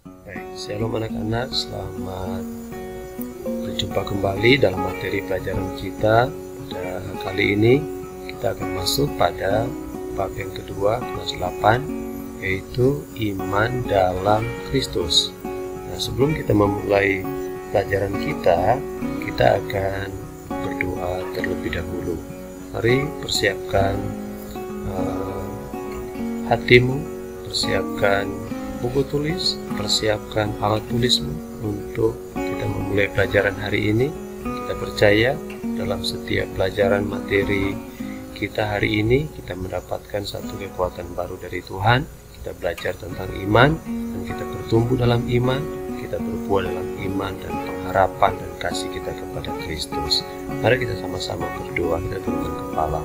Baik, shalom anak-anak, selamat berjumpa kembali dalam materi pelajaran kita. Pada kali ini kita akan masuk pada bab yang kedua, kelas 8, yaitu iman dalam Kristus. Nah, sebelum kita memulai pelajaran kita akan berdoa terlebih dahulu. Mari persiapkan hatimu, persiapkan buku tulis, persiapkan alat tulismu untuk kita memulai pelajaran hari ini. Kita percaya dalam setiap pelajaran materi kita hari ini kita mendapatkan satu kekuatan baru dari Tuhan. Kita belajar tentang iman dan kita bertumbuh dalam iman, kita berbuah dalam iman dan pengharapan dan kasih kita kepada Kristus. Mari kita sama-sama berdoa, kita tundukkan kepala.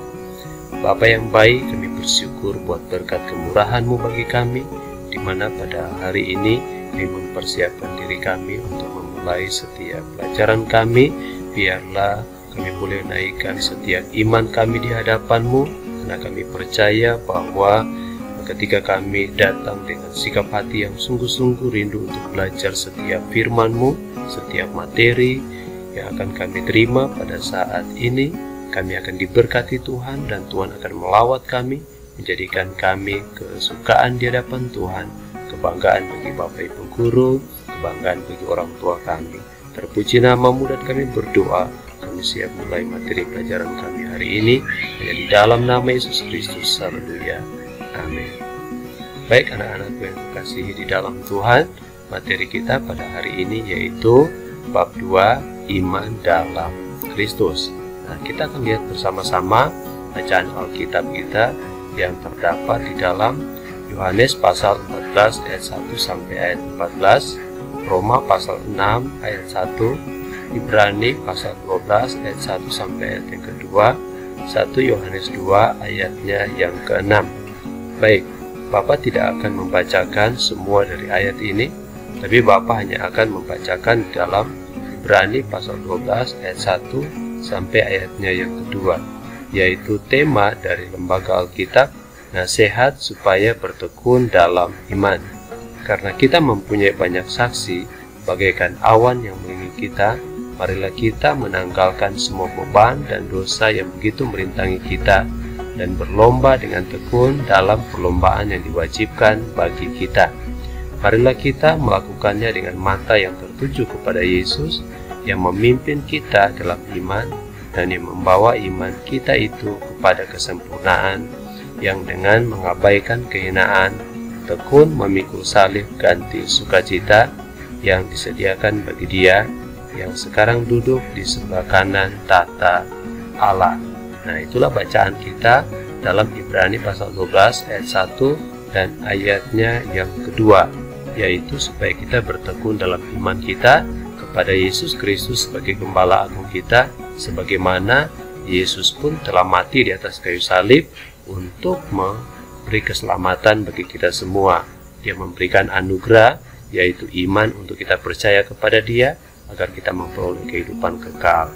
Bapa yang baik, kami bersyukur buat berkat kemurahan-Mu bagi kami, di mana pada hari ini kami mempersiapkan diri kami untuk memulai setiap pelajaran kami. Biarlah kami boleh naikkan setiap iman kami di hadapan-Mu, karena kami percaya bahwa ketika kami datang dengan sikap hati yang sungguh-sungguh rindu untuk belajar setiap firman-Mu, setiap materi yang akan kami terima pada saat ini, kami akan diberkati Tuhan dan Tuhan akan melawat kami, menjadikan kami kesukaan di hadapan Tuhan, kebanggaan bagi Bapak Ibu Guru, kebanggaan bagi orang tua kami. Terpuji nama-Mu dan kami berdoa, kami siap mulai materi pelajaran kami hari ini, hanya di dalam nama Yesus Kristus. Haleluya. Amin. Baik anak-anakku yang kekasihi di dalam Tuhan, materi kita pada hari ini yaitu bab 2, iman dalam Kristus. Nah, kita akan lihat bersama-sama bacaan Alkitab kita yang terdapat di dalam Yohanes pasal 14 ayat 1 sampai ayat 14, Roma pasal 6 ayat 1, Ibrani pasal 12 ayat 1 sampai ayat yang kedua, 1 Yohanes 2 ayatnya yang ke-6. Baik, Bapak tidak akan membacakan semua dari ayat ini, tapi Bapak hanya akan membacakan di dalam Ibrani pasal 12 ayat 1 sampai ayatnya yang kedua, yaitu tema dari Lembaga Alkitab, nasihat supaya bertekun dalam iman. Karena kita mempunyai banyak saksi, bagaikan awan yang mengelilingi kita, marilah kita menanggalkan semua beban dan dosa yang begitu merintangi kita, dan berlomba dengan tekun dalam perlombaan yang diwajibkan bagi kita. Marilah kita melakukannya dengan mata yang tertuju kepada Yesus, yang memimpin kita dalam iman, dan yang membawa iman kita itu kepada kesempurnaan, yang dengan mengabaikan kehinaan, tekun memikul salib ganti sukacita yang disediakan bagi Dia yang sekarang duduk di sebelah kanan tahta Allah. Nah, itulah bacaan kita dalam Ibrani pasal 12 ayat 1 dan ayatnya yang kedua, yaitu supaya kita bertekun dalam iman kita kepada Yesus Kristus sebagai Gembala Agung kita, sebagaimana Yesus pun telah mati di atas kayu salib untuk memberi keselamatan bagi kita semua. Dia memberikan anugerah, yaitu iman untuk kita percaya kepada Dia, agar kita memperoleh kehidupan kekal.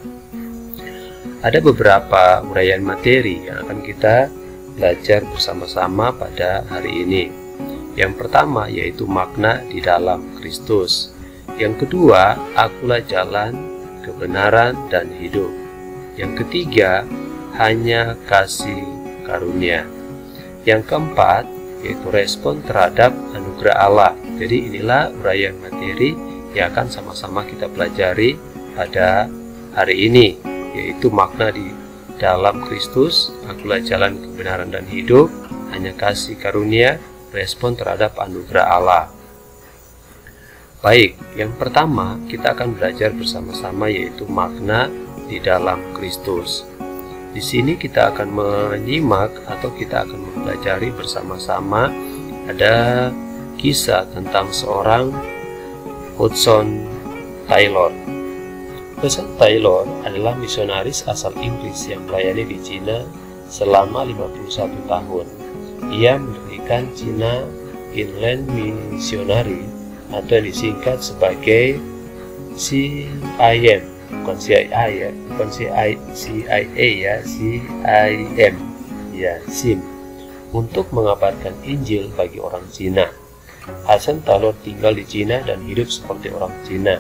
Ada beberapa uraian materi yang akan kita belajar bersama-sama pada hari ini. Yang pertama yaitu makna di dalam Kristus. Yang kedua, akulah jalan, kebenaran, dan hidup. Yang ketiga, hanya kasih karunia. Yang keempat, yaitu respon terhadap anugerah Allah. Jadi inilah uraian materi yang akan sama-sama kita pelajari pada hari ini, yaitu makna di dalam Kristus, akulah jalan, kebenaran, dan hidup, hanya kasih karunia, respon terhadap anugerah Allah. Baik, yang pertama kita akan belajar bersama-sama yaitu makna di dalam Kristus. Di sini kita akan menyimak atau kita akan mempelajari bersama-sama ada kisah tentang seorang Hudson Taylor. Hudson Taylor adalah misionaris asal Inggris yang melayani di Cina selama 51 tahun. Ia mendirikan China Inland Missionary atau yang disingkat sebagai CIM, bukan CIA ya, bukan CIA ya, CIM ya, SIM, untuk mengabarkan Injil bagi orang Cina. Hudson Taylor tinggal di Cina dan hidup seperti orang Cina.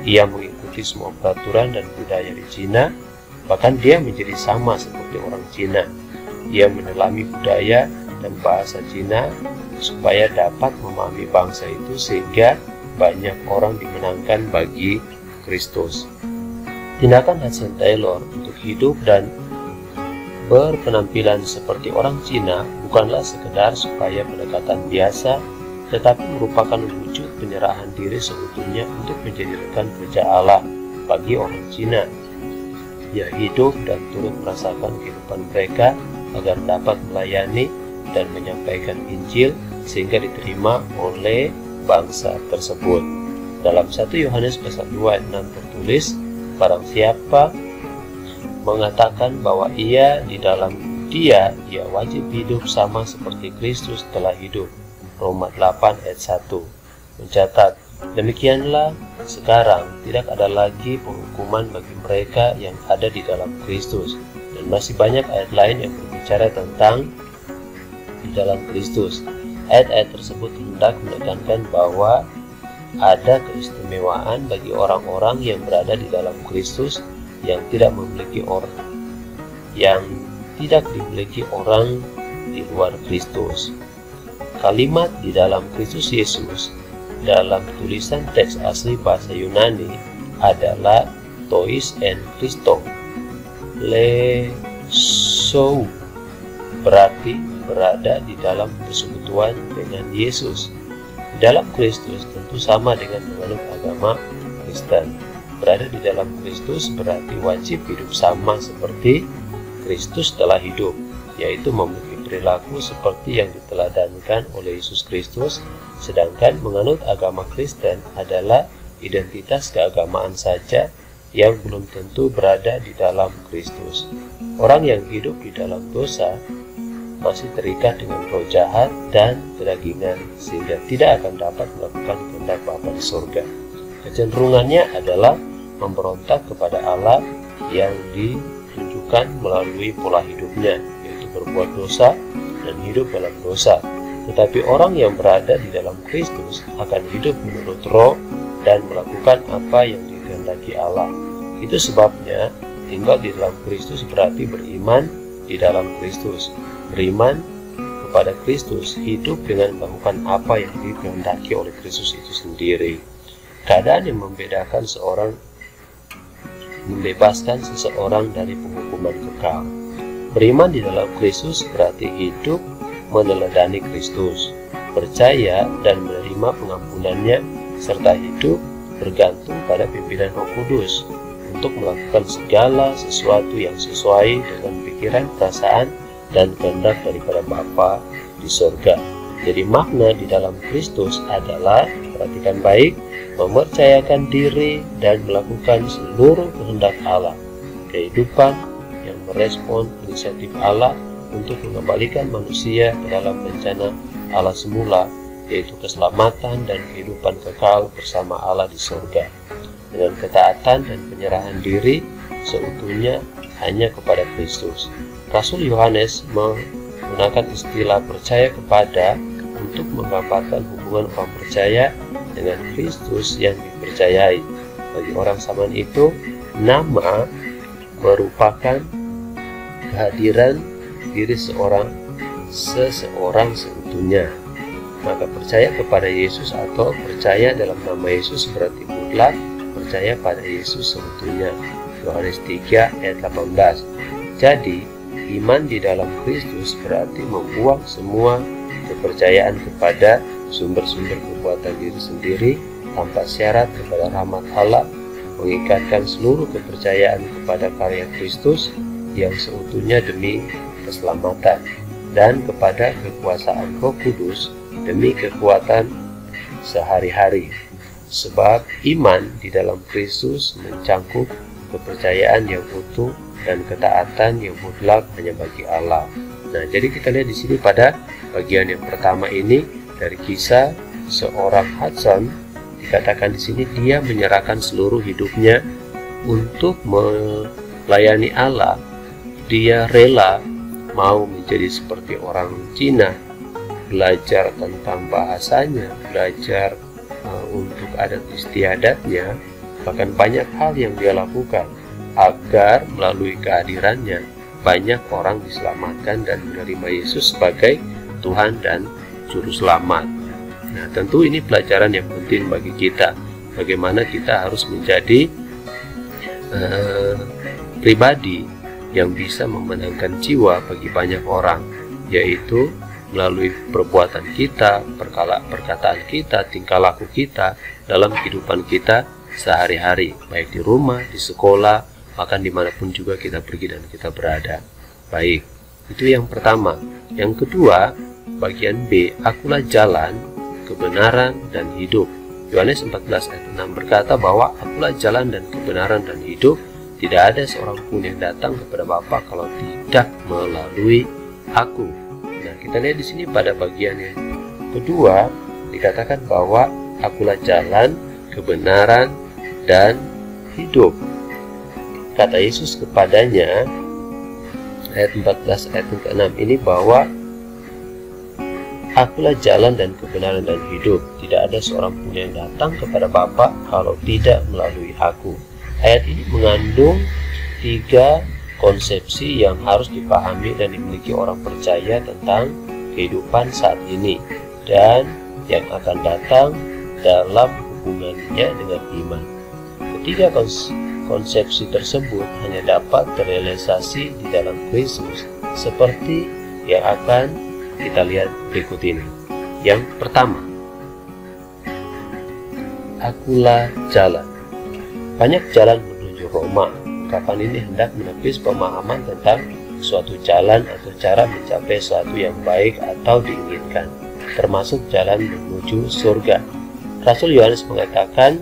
Ia mengikuti semua peraturan dan budaya di Cina, bahkan dia menjadi sama seperti orang Cina. Ia menyelami budaya dan bahasa Cina supaya dapat memahami bangsa itu sehingga banyak orang dimenangkan bagi Kristus. Tindakan Hudson Taylor untuk hidup dan berpenampilan seperti orang Cina bukanlah sekedar supaya pendekatan biasa, tetapi merupakan wujud penyerahan diri seutuhnya untuk menjadi rekan kerja Allah bagi orang Cina. Ia hidup dan turut merasakan kehidupan mereka agar dapat melayani dan menyampaikan Injil sehingga diterima oleh bangsa tersebut. Dalam 1 Yohanes pasal 2 ayat 6 tertulis, barang siapa mengatakan bahwa ia di dalam dia wajib hidup sama seperti Kristus telah hidup. Roma 8 ayat 1 mencatat, demikianlah sekarang tidak ada lagi penghukuman bagi mereka yang ada di dalam Kristus. Dan masih banyak ayat lain yang berbicara tentang di dalam Kristus. Ayat-ayat tersebut hendak menekankan bahwa ada keistimewaan bagi orang-orang yang berada di dalam Kristus yang tidak dimiliki orang di luar Kristus. Kalimat di dalam Kristus Yesus dalam tulisan teks asli bahasa Yunani adalah tois en Christo, lesou, berarti berada di dalam persekutuan dengan Yesus. Dalam Kristus tentu sama dengan menganut agama Kristen. Berada di dalam Kristus berarti wajib hidup sama seperti Kristus telah hidup, yaitu memiliki perilaku seperti yang diteladankan oleh Yesus Kristus. Sedangkan menganut agama Kristen adalah identitas keagamaan saja yang belum tentu berada di dalam Kristus. Orang yang hidup di dalam dosa masih terikat dengan roh jahat dan kedagingan sehingga tidak akan dapat melakukan kehendak Bapa di surga. Kecenderungannya adalah memberontak kepada Allah yang ditunjukkan melalui pola hidupnya, yaitu berbuat dosa dan hidup dalam dosa. Tetapi orang yang berada di dalam Kristus akan hidup menurut roh dan melakukan apa yang dikehendaki Allah. Itu sebabnya tinggal di dalam Kristus berarti beriman di dalam Kristus. Beriman kepada Kristus, hidup dengan melakukan apa yang dikehendaki oleh Kristus itu sendiri. Keadaan yang membebaskan seseorang dari penghukuman kekal. Beriman di dalam Kristus berarti hidup meneladani Kristus, percaya dan menerima pengampunannya, serta hidup bergantung pada pimpinan Roh Kudus untuk melakukan segala sesuatu yang sesuai dengan pikiran, perasaan, dan kehendak daripada Bapa di surga. Jadi makna di dalam Kristus adalah, perhatikan baik, mempercayakan diri dan melakukan seluruh kehendak Allah. Kehidupan yang merespon inisiatif Allah untuk mengembalikan manusia ke dalam rencana Allah semula, yaitu keselamatan dan kehidupan kekal bersama Allah di surga. Dengan ketaatan dan penyerahan diri seutuhnya hanya kepada Kristus. Rasul Yohanes menggunakan istilah percaya kepada untuk menggambarkan hubungan orang percaya dengan Kristus yang dipercayai. Bagi orang zaman itu, nama merupakan kehadiran diri seseorang seutuhnya. Maka percaya kepada Yesus atau percaya dalam nama Yesus berarti mutlak percaya pada Yesus seutuhnya. Yohanes 3 ayat 18. Jadi, iman di dalam Kristus berarti membuang semua kepercayaan kepada sumber-sumber kekuatan diri sendiri tanpa syarat kepada rahmat Allah, mengikatkan seluruh kepercayaan kepada karya Kristus yang seutuhnya demi keselamatan, dan kepada kekuasaan Roh Kudus demi kekuatan sehari-hari. Sebab iman di dalam Kristus mencangkup kepercayaan yang utuh dan ketaatan yang mutlak hanya bagi Allah. Nah, jadi kita lihat di sini pada bagian yang pertama ini dari kisah seorang Hudson, dikatakan di sini dia menyerahkan seluruh hidupnya untuk melayani Allah. Dia rela mau menjadi seperti orang Cina belajar tentang bahasanya, belajar untuk adat istiadatnya, bahkan banyak hal yang dia lakukan agar melalui kehadirannya banyak orang diselamatkan dan menerima Yesus sebagai Tuhan dan Juru Selamat. Nah, tentu ini pelajaran yang penting bagi kita, bagaimana kita harus menjadi pribadi yang bisa memenangkan jiwa bagi banyak orang, yaitu melalui perbuatan kita, perkataan kita, tingkah laku kita dalam kehidupan kita sehari-hari, baik di rumah, di sekolah, bahkan dimanapun juga kita pergi dan kita berada. Baik, itu yang pertama. Yang kedua, bagian B, akulah jalan, kebenaran, dan hidup. Yohanes 14 ayat 6 berkata bahwa akulah jalan dan kebenaran dan hidup, tidak ada seorang pun yang datang kepada Bapa kalau tidak melalui aku. Nah, kita lihat di sini pada bagian yang kedua dikatakan bahwa akulah jalan, kebenaran, dan hidup. Kata Yesus kepadanya, ayat 14 ayat ke-6 ini bahwa akulah jalan dan kebenaran dan hidup. Tidak ada seorang pun yang datang kepada Bapa kalau tidak melalui aku. Ayat ini mengandung 3 konsepsi yang harus dipahami dan dimiliki orang percaya tentang kehidupan saat ini dan yang akan datang dalam hubungannya dengan iman. Ketiga konsepsi tersebut hanya dapat terrealisasi di dalam Kristus seperti yang akan kita lihat berikut ini. Yang pertama, akulah jalan. Banyak jalan menuju Roma. Ungkapan ini hendak menepis pemahaman tentang suatu jalan atau cara mencapai sesuatu yang baik atau diinginkan, termasuk jalan menuju surga. Rasul Yohanes mengajarkan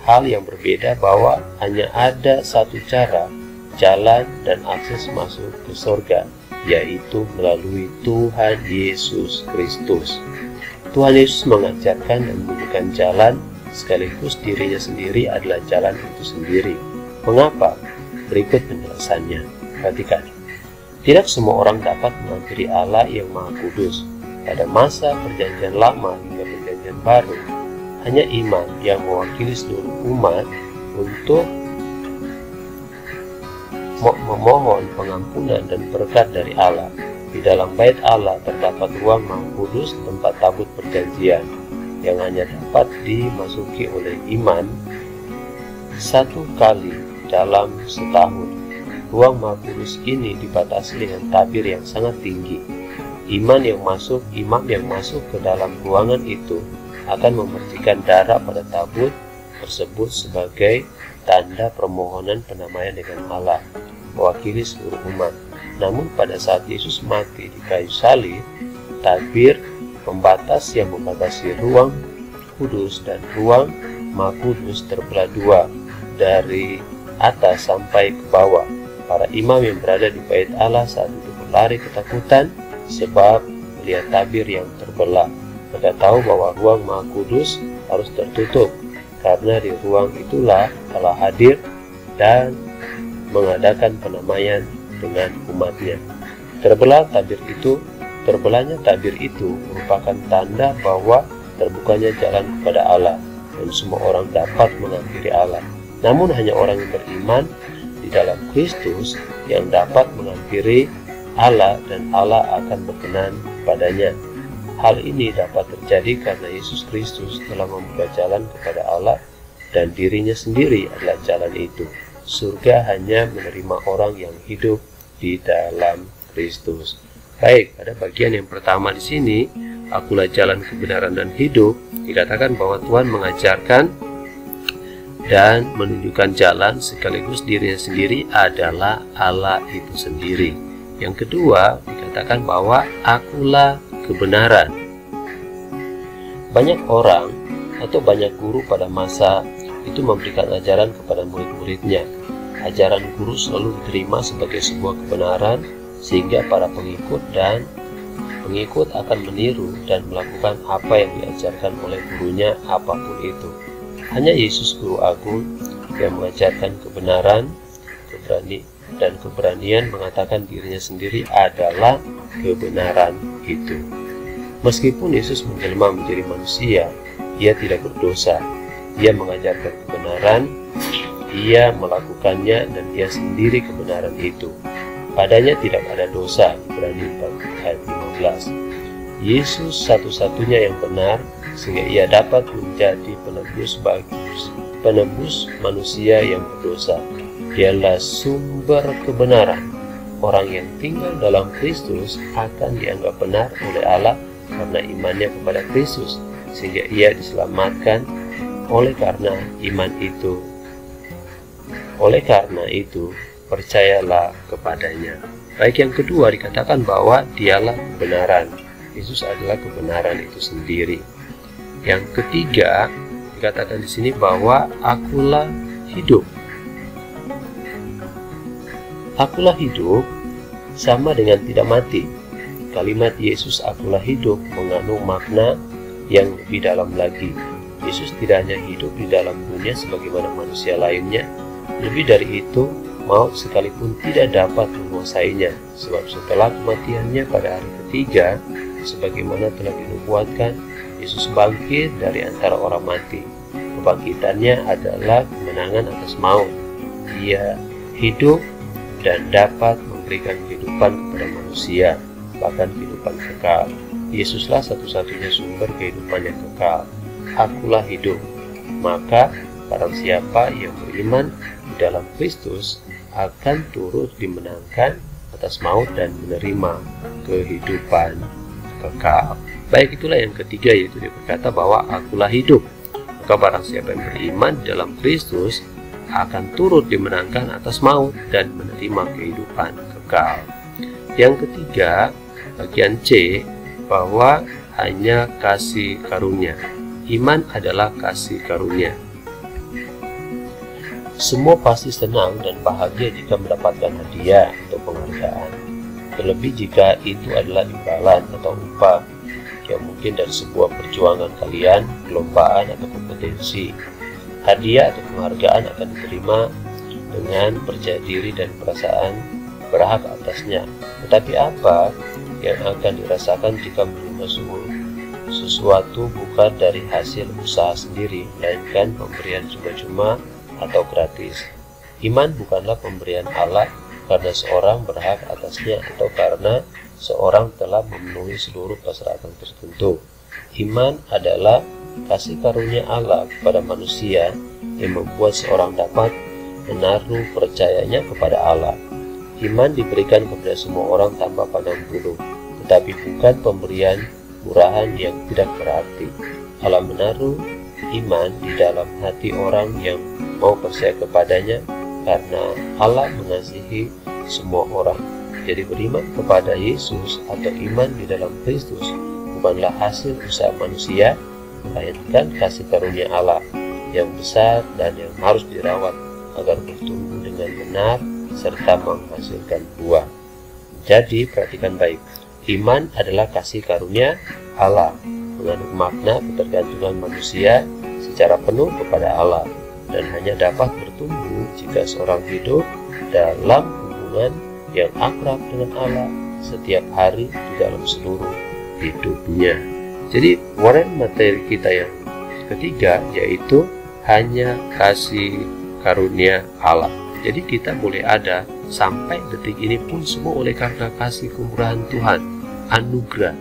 hal yang berbeda, bahwa hanya ada satu cara, jalan, dan akses masuk ke surga, yaitu melalui Tuhan Yesus Kristus. Tuhan Yesus mengajarkan dan menunjukkan jalan, sekaligus dirinya sendiri adalah jalan itu sendiri. Mengapa? Berikut penjelasannya. Perhatikan. Tidak semua orang dapat menghampiri Allah yang Maha Kudus. Pada masa Perjanjian Lama hingga Perjanjian Baru, hanya imam yang mewakili seluruh umat untuk memohon pengampunan dan berkat dari Allah. Di dalam bait Allah terdapat ruang Maha Kudus, tempat tabut perjanjian, yang hanya dapat dimasuki oleh imam 1 kali dalam setahun. Ruang Maha Kudus ini dibatasi dengan tabir yang sangat tinggi. Imam yang masuk ke dalam ruangan itu akan memercikan darah pada tabut tersebut sebagai tanda permohonan pendamaian dengan Allah, mewakili seluruh umat. Namun pada saat Yesus mati di kayu salib, tabir pembatas yang membatasi ruang kudus dan ruang Maha Kudus terbelah 2 dari atas sampai ke bawah. Para imam yang berada di bait Allah saat itu berlari ketakutan sebab melihat tabir yang terbelah. Mereka tahu bahwa ruang Maha Kudus harus tertutup, karena di ruang itulah Allah hadir dan mengadakan pendamaian dengan umatnya. Terbelahnya tabir itu merupakan tanda bahwa terbukanya jalan kepada Allah dan semua orang dapat menghampiri Allah. Namun hanya orang yang beriman di dalam Kristus yang dapat menghampiri Allah dan Allah akan berkenan padanya. Hal ini dapat terjadi karena Yesus Kristus telah membuka jalan kepada Allah dan dirinya sendiri adalah jalan itu. Surga hanya menerima orang yang hidup di dalam Kristus. Baik, pada bagian yang pertama di sini, akulah jalan, kebenaran, dan hidup, dikatakan bahwa Tuhan mengajarkan dan menunjukkan jalan, sekaligus dirinya sendiri adalah Allah itu sendiri. Yang kedua, dikatakan bahwa akulah kebenaran. Banyak orang atau banyak guru pada masa itu memberikan ajaran kepada murid-muridnya. Ajaran guru selalu diterima sebagai sebuah kebenaran, sehingga para pengikut akan meniru dan melakukan apa yang diajarkan oleh gurunya, apapun itu. Hanya Yesus Guru Agung yang mengajarkan kebenaran, dan keberanian mengatakan dirinya sendiri adalah kebenaran itu. Meskipun Yesus menjelma menjadi manusia, ia tidak berdosa. Ia mengajarkan kebenaran, ia melakukannya, dan ia sendiri kebenaran itu. Padanya tidak ada dosa. Ibrani 4 ayat 15. Yesus satu-satunya yang benar, sehingga ia dapat menjadi penebus manusia yang berdosa. Dialah sumber kebenaran. Orang yang tinggal dalam Kristus akan dianggap benar oleh Allah karena imannya kepada Kristus, sehingga ia diselamatkan oleh karena iman itu. Oleh karena itu, percayalah kepadanya. Baik, yang kedua dikatakan bahwa dialah kebenaran. Yesus adalah kebenaran itu sendiri. Yang ketiga dikatakan di sini bahwa akulah hidup. Akulah hidup sama dengan tidak mati. Kalimat Yesus akulah hidup mengandung makna yang lebih dalam lagi. Yesus tidak hanya hidup di dalam dunia sebagaimana manusia lainnya. Lebih dari itu, maut sekalipun tidak dapat menguasainya, sebab setelah kematiannya pada hari ketiga, sebagaimana telah dinubuatkan, Yesus bangkit dari antara orang mati. Kebangkitannya adalah kemenangan atas maut. Ia hidup dan dapat memberikan kehidupan kepada manusia, bahkan kehidupan kekal. Yesuslah satu-satunya sumber kehidupan yang kekal. Akulah hidup. Maka barang siapa yang beriman di dalam Kristus akan turut dimenangkan atas maut dan menerima kehidupan kekal. Baik, itulah yang ketiga, yaitu dia berkata bahwa akulah hidup. Maka barang siapa yang beriman di dalam Kristus akan turut dimenangkan atas maut dan menerima kehidupan kekal. Yang ketiga, bagian C, bahwa hanya kasih karunia. Iman adalah kasih karunia. Semua pasti senang dan bahagia jika mendapatkan hadiah atau penghargaan, terlebih jika itu adalah imbalan atau upah yang mungkin dari sebuah perjuangan kalian, perlombaan atau kompetensi. Hadiah atau penghargaan akan diterima dengan percaya diri dan perasaan berhak atasnya. Tetapi apa yang akan dirasakan jika menerima sesuatu bukan dari hasil usaha sendiri, melainkan pemberian cuma-cuma atau gratis? Iman bukanlah pemberian Allah karena seorang berhak atasnya atau karena seorang telah memenuhi seluruh persyaratan tertentu. Iman adalah kasih karunia Allah kepada manusia yang membuat seorang dapat menaruh percayanya kepada Allah. Iman diberikan kepada semua orang tanpa pandang bulu, tetapi bukan pemberian murahan yang tidak berarti. Allah menaruh iman di dalam hati orang yang mau percaya kepadanya karena Allah mengasihi semua orang. Jadi beriman kepada Yesus atau iman di dalam Kristus bukanlah hasil usaha manusia, melainkan kasih karunia Allah yang besar dan yang harus dirawat agar bertumbuh dengan benar serta menghasilkan buah. Jadi perhatikan baik, iman adalah kasih karunia Allah, mengandung makna ketergantungan manusia secara penuh kepada Allah, dan hanya dapat bertumbuh jika seorang hidup dalam hubungan yang akrab dengan Allah setiap hari di dalam seluruh hidupnya. Jadi warna materi kita yang ketiga yaitu hanya kasih karunia Allah. Jadi kita boleh ada sampai detik ini pun semua oleh karena kasih kemurahan Tuhan, anugerah,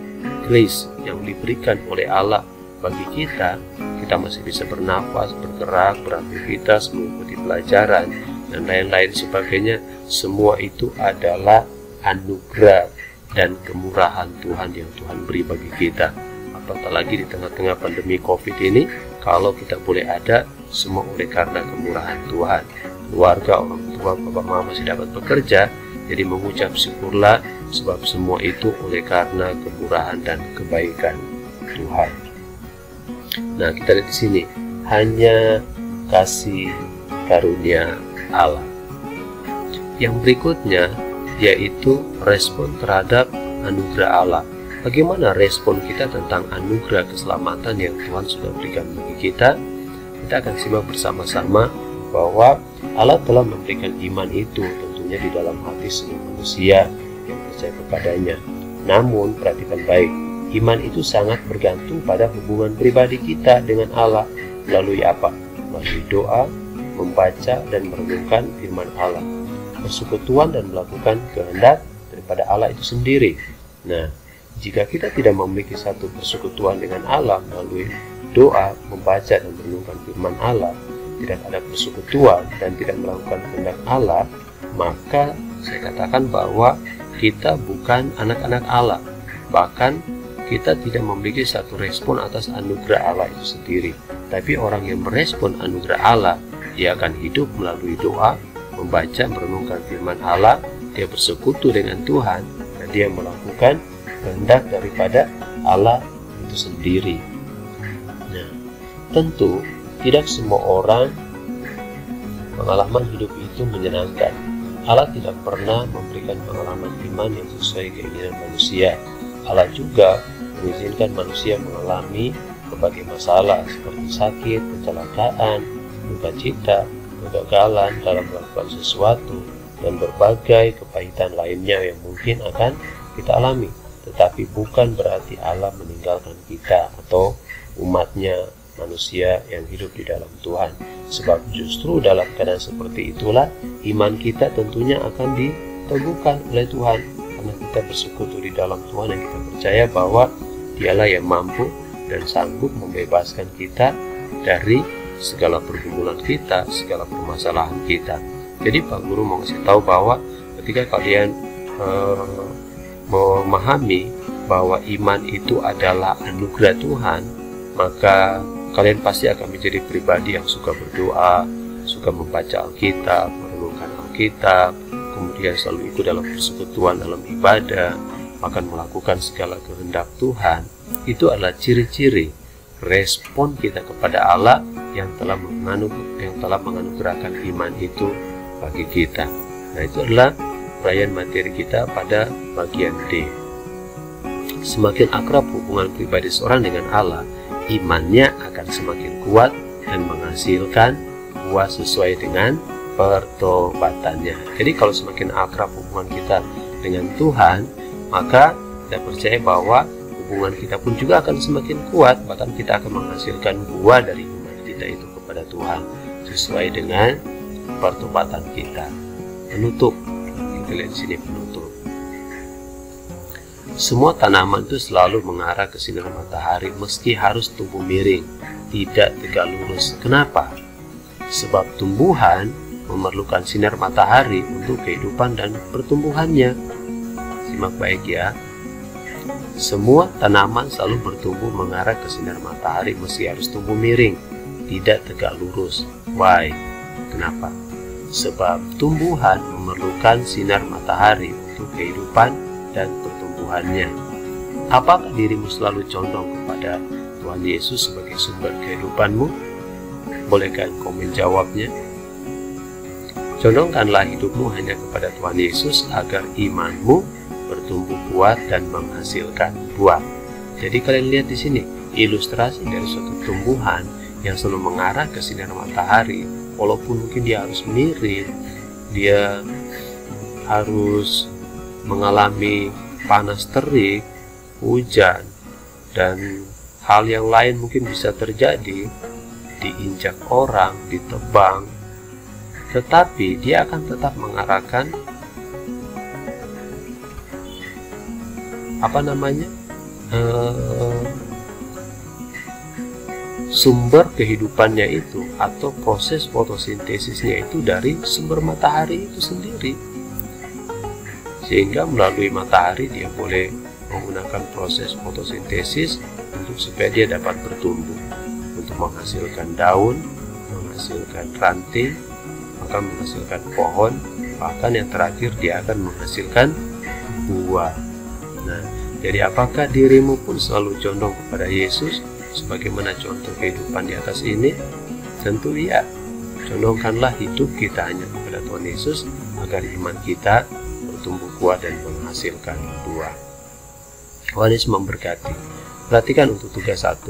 grace yang diberikan oleh Allah bagi kita. Kita masih bisa bernafas, bergerak, beraktivitas, mengikuti pelajaran, dan lain-lain sebagainya. Semua itu adalah anugerah dan kemurahan Tuhan yang Tuhan beri bagi kita. Apatah lagi di tengah-tengah pandemi COVID ini, kalau kita boleh ada, semua oleh karena kemurahan Tuhan. Keluarga, orang tua, bapak mama masih dapat bekerja, jadi mengucap syukurlah, sebab semua itu oleh karena kemurahan dan kebaikan Tuhan. Nah, kita lihat di sini, hanya kasih karunia Allah. Yang berikutnya yaitu respon terhadap anugerah Allah. Bagaimana respon kita tentang anugerah keselamatan yang Tuhan sudah berikan bagi kita? Kita akan simak bersama-sama bahwa Allah telah memberikan iman itu tentunya hanya di dalam hati semua manusia yang percaya kepadanya. Namun, perhatikan baik, iman itu sangat bergantung pada hubungan pribadi kita dengan Allah. Melalui apa? Melalui doa, membaca dan merenungkan firman Allah, persekutuan dan melakukan kehendak daripada Allah itu sendiri. Nah, jika kita tidak memiliki satu persekutuan dengan Allah melalui doa, membaca dan merenungkan firman Allah, tidak ada persekutuan dan tidak melakukan kehendak Allah, maka saya katakan bahwa kita bukan anak-anak Allah. Bahkan kita tidak memiliki satu respon atas anugerah Allah itu sendiri. Tapi orang yang merespon anugerah Allah, dia akan hidup melalui doa, membaca, merenungkan firman Allah, dia bersekutu dengan Tuhan, dan dia melakukan kehendak daripada Allah itu sendiri. Nah, tentu tidak semua orang pengalaman hidup itu menyenangkan. Allah tidak pernah memberikan pengalaman iman yang sesuai keinginan manusia. Allah juga mengizinkan manusia mengalami berbagai masalah seperti sakit, kecelakaan, duka cita, kegagalan dalam melakukan sesuatu, dan berbagai kepahitan lainnya yang mungkin akan kita alami. Tetapi bukan berarti Allah meninggalkan kita atau umatnya manusia yang hidup di dalam Tuhan. Sebab justru dalam keadaan seperti itulah iman kita tentunya akan diteguhkan oleh Tuhan. Karena kita bersekutu di dalam Tuhan dan kita percaya bahwa Dialah yang mampu dan sanggup membebaskan kita dari segala pergumulan kita, segala permasalahan kita. Jadi Pak Guru mau kasih tahu bahwa ketika kalian memahami bahwa iman itu adalah anugerah Tuhan, maka kalian pasti akan menjadi pribadi yang suka berdoa, suka membaca Alkitab, merenungkan Alkitab, kemudian selalu ikut dalam persekutuan dalam ibadah, akan melakukan segala kehendak Tuhan. Itu adalah ciri-ciri respon kita kepada Allah yang telah menganugerahkan iman itu bagi kita. Nah, itu adalah uraian materi kita pada bagian D. Semakin akrab hubungan pribadi seorang dengan Allah, imannya akan semakin kuat dan menghasilkan buah sesuai dengan pertobatannya. Jadi kalau semakin akrab hubungan kita dengan Tuhan, maka kita percaya bahwa hubungan kita pun juga akan semakin kuat, bahkan kita akan menghasilkan buah dari iman kita itu kepada Tuhan sesuai dengan pertobatan kita. Penutup, kita lihat di sini penutup. Semua tanaman itu selalu mengarah ke sinar matahari meski harus tumbuh miring, tidak tegak lurus. Kenapa? Sebab tumbuhan memerlukan sinar matahari untuk kehidupan dan pertumbuhannya. Simak baik ya. Semua tanaman selalu bertumbuh mengarah ke sinar matahari meski harus tumbuh miring, tidak tegak lurus. Why? Kenapa? Sebab tumbuhan memerlukan sinar matahari untuk kehidupan dan pertumbuhannya. Apakah dirimu selalu condong kepada Tuhan Yesus sebagai sumber kehidupanmu? Bolehkah engkau menjawabnya? Condongkanlah hidupmu hanya kepada Tuhan Yesus agar imanmu bertumbuh kuat dan menghasilkan buah. Jadi kalian lihat di sini ilustrasi dari suatu tumbuhan yang selalu mengarah ke sinar matahari. Walaupun mungkin dia harus miring, dia harus mengalami panas terik, hujan, dan hal yang lain mungkin bisa terjadi, diinjak orang, ditebang, tetapi dia akan tetap mengarahkan sumber kehidupannya itu atau proses fotosintesisnya itu dari sumber matahari itu sendiri, sehingga melalui matahari dia boleh menggunakan proses fotosintesis supaya dia dapat bertumbuh, untuk menghasilkan daun, menghasilkan ranting, akan menghasilkan pohon, bahkan yang terakhir dia akan menghasilkan buah. Nah, jadi apakah dirimu pun selalu condong kepada Yesus sebagaimana contoh kehidupan di atas ini? Tentu ya. Condongkanlah hidup kita hanya kepada Tuhan Yesus agar iman kita bertumbuh kuat dan menghasilkan buah. Tuhan Yesus memberkati. Perhatikan untuk tugas 1.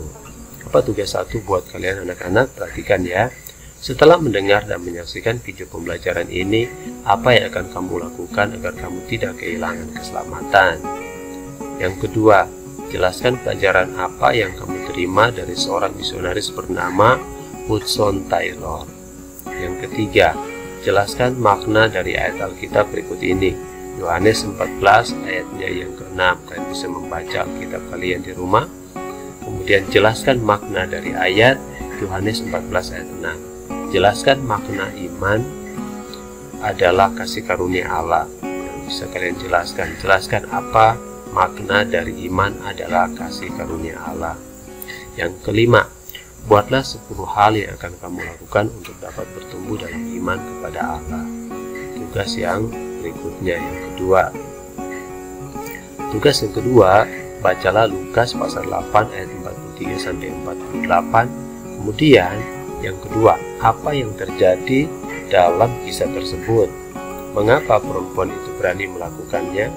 Apa tugas 1 buat kalian anak-anak? Perhatikan ya. Setelah mendengar dan menyaksikan video pembelajaran ini, apa yang akan kamu lakukan agar kamu tidak kehilangan keselamatan? Yang kedua, jelaskan pelajaran apa yang kamu terima dari seorang misionaris bernama Hudson Taylor. Yang ketiga, jelaskan makna dari ayat Alkitab berikut ini. Yohanes 14 ayatnya yang ke-6. Kalian bisa membaca Alkitab kalian di rumah. Kemudian jelaskan makna dari ayat Yohanes 14 ayat 6. Jelaskan makna iman adalah kasih karunia Allah. Yang bisa kalian jelaskan. Jelaskan apa makna dari iman adalah kasih karunia Allah. Yang kelima, buatlah 10 hal yang akan kamu lakukan untuk dapat bertumbuh dalam iman kepada Allah. Tugas yang berikutnya, yang kedua. Tugas yang kedua, bacalah Lukas pasal 8 ayat 43 sampai 48. Kemudian yang kedua, apa yang terjadi dalam kisah tersebut? Mengapa perempuan itu berani melakukannya?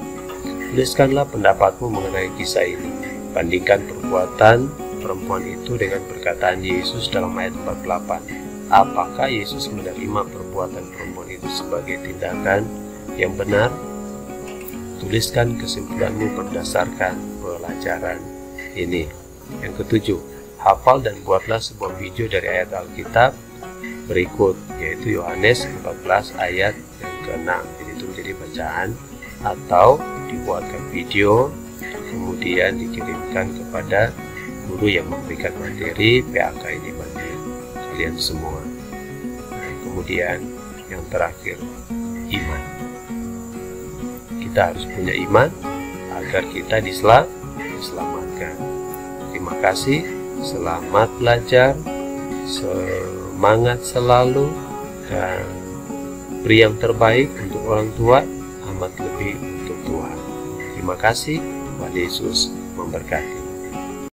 Tuliskanlah pendapatmu mengenai kisah ini. Bandingkan perbuatan perempuan itu dengan perkataan Yesus dalam ayat 48. Apakah Yesus menerima perbuatan perempuan itu sebagai tindakan yang benar? Tuliskan kesimpulanmu berdasarkan pelajaran ini. Yang ketujuh, hafal dan buatlah sebuah video dari ayat Alkitab berikut, yaitu Yohanes 14 ayat yang ke-6. Jadi itu menjadi bacaan atau dibuatkan video, kemudian dikirimkan kepada guru yang memberikan materi PAK ini bagi kalian semua. Nah, kemudian yang terakhir, iman. Kita harus punya iman agar kita diselamatkan. Terima kasih, selamat belajar, semangat selalu, dan beri yang terbaik untuk orang tua, amat lebih untuk Tuhan. Terima kasih, Tuhan Yesus memberkati.